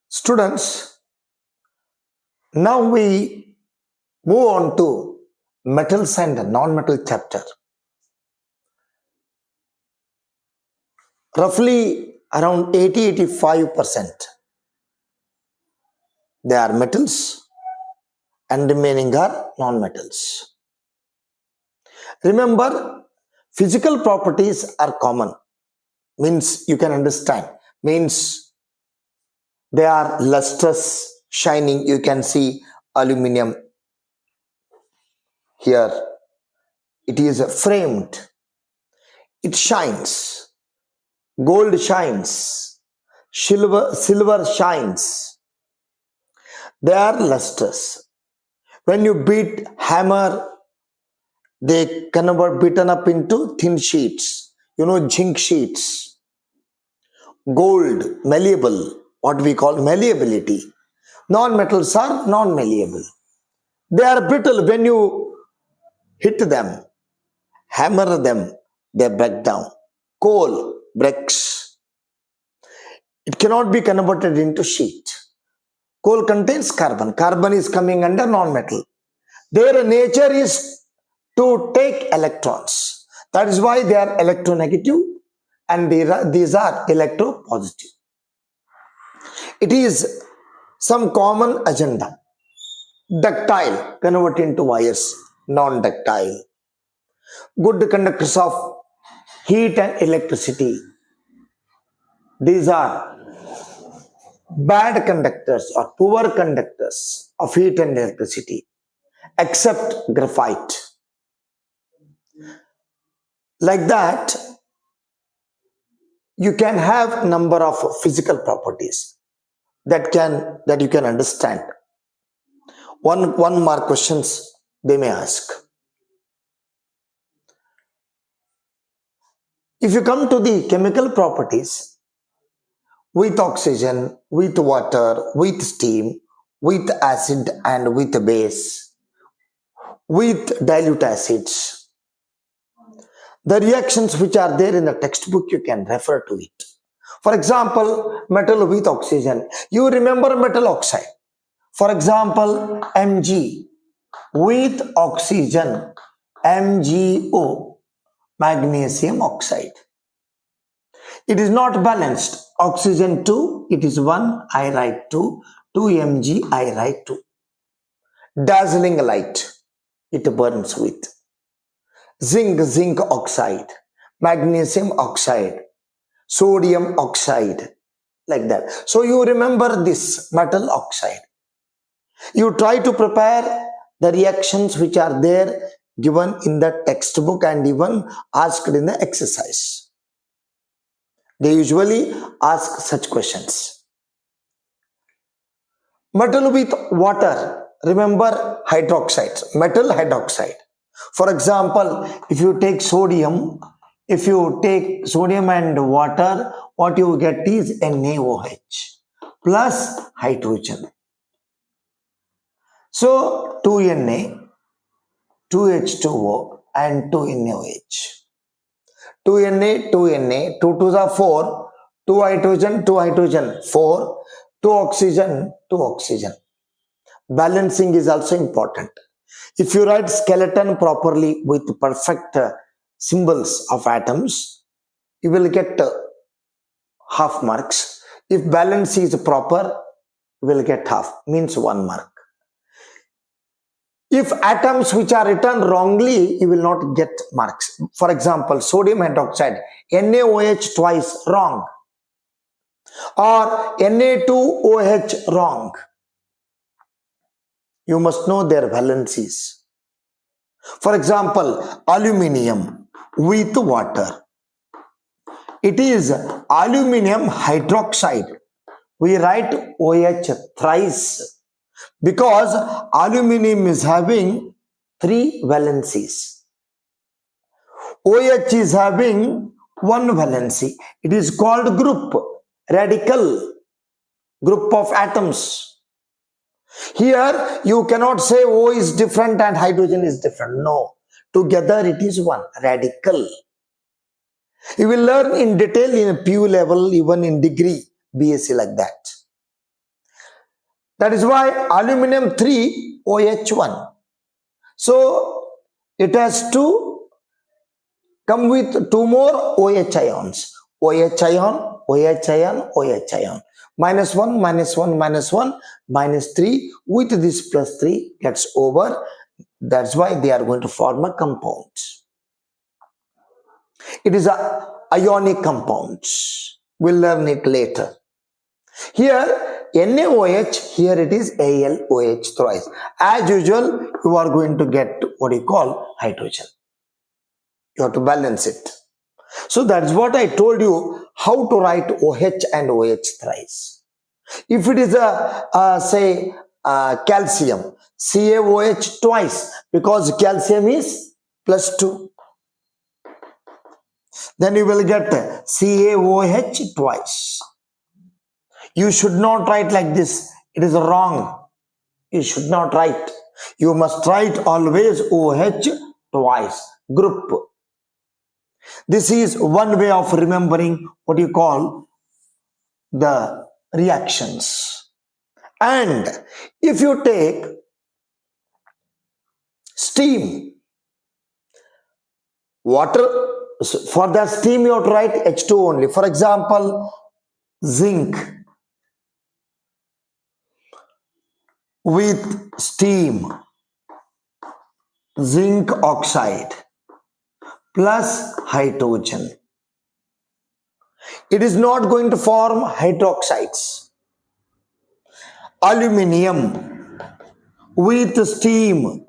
Students, now we move on to metals and non-metal chapter. Roughly around 80-85% they are metals and remaining are non-metals. Remember, physical properties are common, means you can understand, means they are lustrous, shining. You can see aluminum here. It is framed. It shines. Gold shines. Silver shines. They are lustrous. When you beat hammer, they convert beaten up into thin sheets. Zinc sheets. Gold, malleable, what we call malleability. Non-metals are non-malleable. They are brittle. When you hit them, hammer them, they break down. Coal breaks. It cannot be converted into sheet. Coal contains carbon. Carbon is coming under non-metal. Their nature is to take electrons. That is why they are electronegative and these are electropositive. It is some common agenda. Ductile, convert into wires. Non-ductile. Good conductors of heat and electricity. These are bad conductors or poor conductors of heat and electricity, except graphite. Like that, you can have number of physical properties that you can understand. One mark questions they may ask. If you come to the chemical properties, with oxygen, with water, with steam, with acid and with base, with dilute acids, the reactions which are there in the textbook, you can refer to it. For example, metal with oxygen. You remember metal oxide. For example, Mg with oxygen, MgO, magnesium oxide. It is not balanced. Oxygen 2, it is 1, I write 2. 2Mg, I write 2. Dazzling light, it burns with. Zinc oxide, magnesium oxide, sodium oxide, like that. So you remember this metal oxide. You try to prepare the reactions which are there given in the textbook and even asked in the exercise. They usually ask such questions. Metal with water, remember hydroxide, metal hydroxide. For example, if you take sodium and water, what you get is NaOH plus hydrogen. So 2Na, 2H2O and 2NaOH. 2Na, 2Na, 2 2s are 4, 2 hydrogen, 4, 2 oxygen, 2 oxygen. Balancing is also important. If you write skeleton properly with perfect symbols of atoms, you will get half marks. If balance is proper, you will get half, means 1 mark. If atoms which are written wrongly, you will not get marks. For example, sodium hydroxide, NaOH twice, wrong. Or Na2OH, wrong. You must know their valencies. For example, aluminium with water. It is aluminium hydroxide. We write OH thrice because aluminium is having 3 valencies. OH is having 1 valency. It is called group, radical, group of atoms. Here you cannot say O is different and hydrogen is different. No, together it is one, radical. You will learn in detail in a PU level, even in degree, BSc like that. That is why aluminum 3 OH1. So it has to come with two more OH ions. OH ion, OH ion, OH ion. Minus 1, minus 1, minus 1, minus 3 with this plus 3 gets over. That's why they are going to form a compound. It is a ionic compound. We'll learn it later. Here NaOH, here it is AlOH thrice. As usual, you are going to get what you call hydrogen. You have to balance it. So that's what I told you, how to write OH and OH thrice. If it is say calcium, CaOH twice, because calcium is plus 2. Then you will get CaOH twice. You should not write like this. It is wrong. You should not write. You must write always OH twice. Group. This is one way of remembering what you call the reactions. And if you take steam, water, for the steam you have to write H2 only. For example, zinc with steam, zinc oxide plus hydrogen. It is not going to form hydroxides. Aluminium with steam,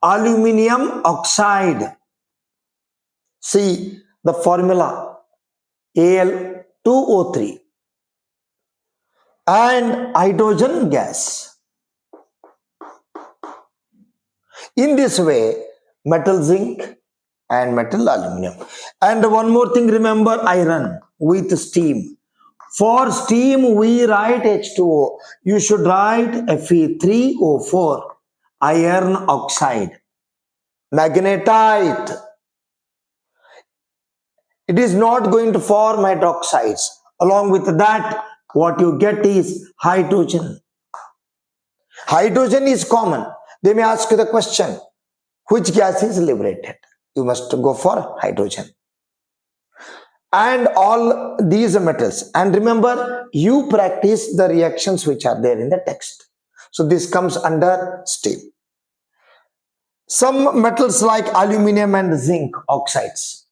aluminium oxide. See the formula, Al2O3 and hydrogen gas. In this way, metal zinc and metal aluminum. And one more thing, remember iron with steam. For steam we write H2O. You should write Fe3O4, iron oxide. Magnetite. It is not going to form hydroxides. Along with that, what you get is hydrogen. Hydrogen is common. They may ask you the question, which gas is liberated? You must go for hydrogen. And all these metals. And remember, you practice the reactions which are there in the text. So this comes under steam. Some metals like aluminum and zinc oxides,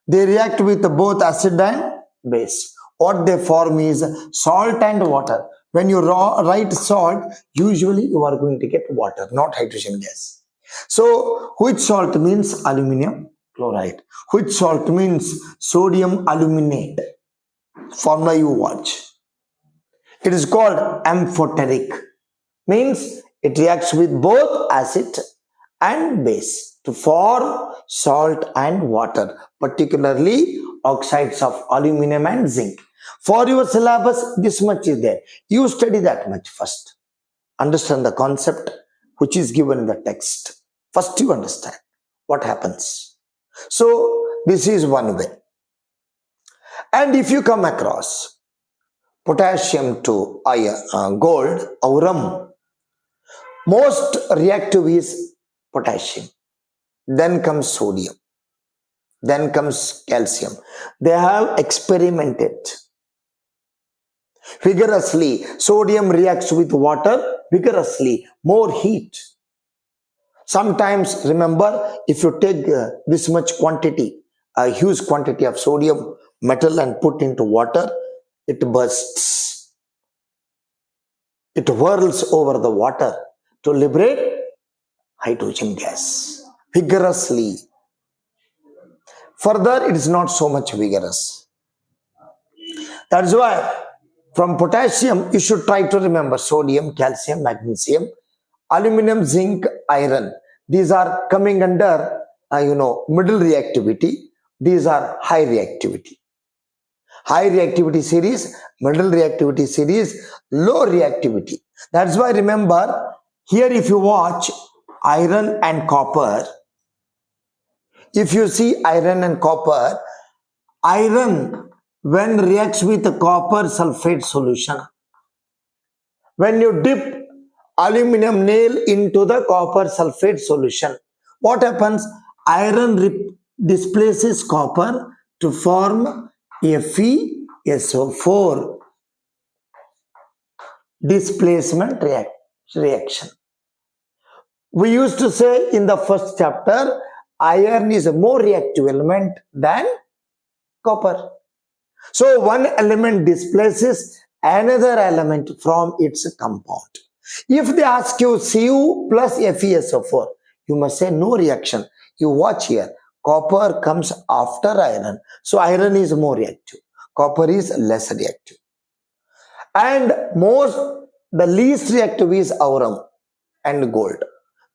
they react with both acid and base. What they form is salt and water. When you write salt, usually you are going to get water, not hydrogen gas. So which salt means aluminum chloride? Which salt means sodium aluminate? Formula you watch. It is called amphoteric. Means it reacts with both acid and base to form salt and water, particularly oxides of aluminum and zinc. For your syllabus, this much is there. You study that much first. Understand the concept which is given in the text. First you understand what happens. So this is one way. And if you come across potassium to gold, aurum, most reactive is potassium. Then comes sodium. Then comes calcium. They have experimented vigorously. Sodium reacts with water vigorously, more heat. Sometimes, remember, if you take this much quantity, a huge quantity of sodium metal and put into water, it bursts. It whirls over the water to liberate hydrogen gas vigorously. Further, it is not so much vigorous. That is why from potassium, you should try to remember sodium, calcium, magnesium, aluminum, zinc, iron. These are coming under, middle reactivity. These are high reactivity. High reactivity series, middle reactivity series, low reactivity. That's why remember, here if you watch iron and copper, if you see iron and copper, iron when reacts with a copper sulfate solution, When you dip aluminum nail into the copper sulfate solution, what happens? Iron displaces copper to form FeSO4, displacement reaction. We used to say in the first chapter, iron is a more reactive element than copper. So one element displaces another element from its compound. If they ask you Cu plus FeSO4, you must say no reaction. You watch here. Copper comes after iron. So iron is more reactive. Copper is less reactive. And the least reactive is aurum and gold.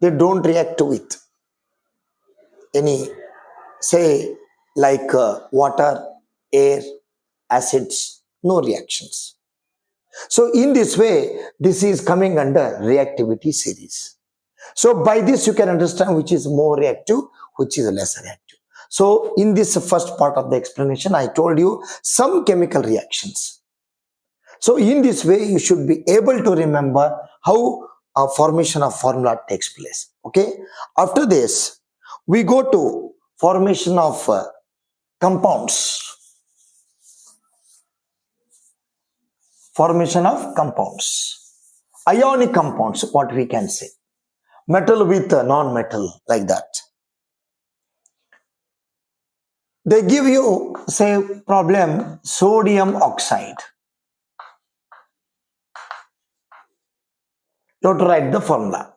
They don't react with any, say, like water, air, acids, no reactions. So in this way, this is coming under reactivity series. So by this you can understand which is more reactive, which is less reactive. So in this first part of the explanation, I told you some chemical reactions. So in this way, you should be able to remember how a formation of formula takes place. Okay. After this, we go to formation of compounds. Formation of compounds. Ionic compounds, what we can say. Metal with non-metal, like that. They give you, say, problem sodium oxide. You have to write the formula.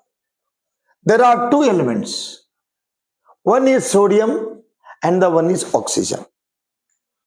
There are two elements. One is sodium and the one is oxygen.